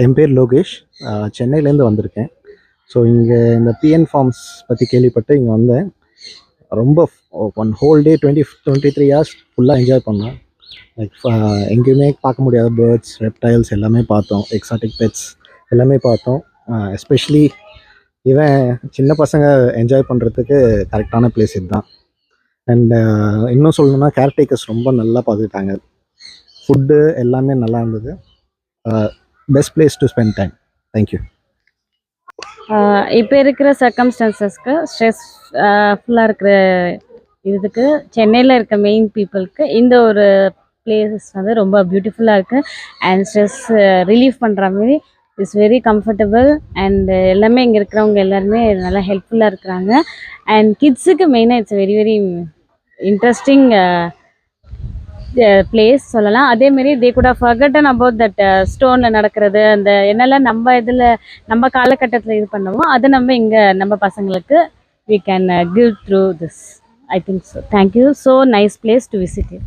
என் பேர் லோகேஷ். சென்னையிலேருந்து வந்திருக்கேன். ஸோ இங்கே இந்த பிஎன் ஃபார்ம்ஸ் பற்றி கேள்விப்பட்டு இங்கே வந்தேன். ரொம்ப ஒன் ஹோல் டே 23 ஹவர்ஸ் ஃபுல்லாக என்ஜாய் பண்ணோம். லைக் எங்கேயுமே பார்க்க முடியாத பேர்ட்ஸ், ரெப்டைல்ஸ் எல்லாமே பார்த்தோம். எக்ஸாட்டிக் பெட்ஸ் எல்லாமே பார்த்தோம். எஸ்பெஷலி இவன் சின்ன பசங்க என்ஜாய் பண்ணுறதுக்கு கரெக்டான பிளேஸ் இதுதான். அண்ட் இன்னும் சொல்லணும்னா கேர்டேக்கர்ஸ் ரொம்ப நல்லா பார்த்துக்கிட்டாங்க. ஃபுட்டு எல்லாமே நல்லா இருந்தது. Best place to spend time. Thank you. இப்போ இருக்கிற சர்க்கம்ஸ்டன்சஸ்க்கு ஸ்ட்ரெஸ்ஃபுல்லாக இருக்கிற இதுக்கு சென்னையில் இருக்க மெயின் பீப்புளுக்கு இந்த ஒரு பிளேசஸ் வந்து ரொம்ப பியூட்டிஃபுல்லாக இருக்குது. அண்ட் ஸ்ட்ரெஸ் ரிலீஃப் பண்ணுற மாதிரி இட்ஸ் வெரி கம்ஃபர்டபுள். அண்ட் எல்லாமே இங்கே இருக்கிறவங்க எல்லாருமே நல்லா ஹெல்ப்ஃபுல்லாக இருக்கிறாங்க. அண்ட் கிட்ஸுக்கு மெயினாக it's very very interesting place சொல்லலாம். அதேமாரி they could have forgotten about that ஸ்டோனில் நடக்கிறது, அந்த என்னெல்லாம் நம்ம இதில் நம்ம காலகட்டத்தில் இது பண்ணுவோம் அதை நம்ம இங்கே நம்ம பசங்களுக்கு we can give through this. I think so. Thank you. So nice place to visit it.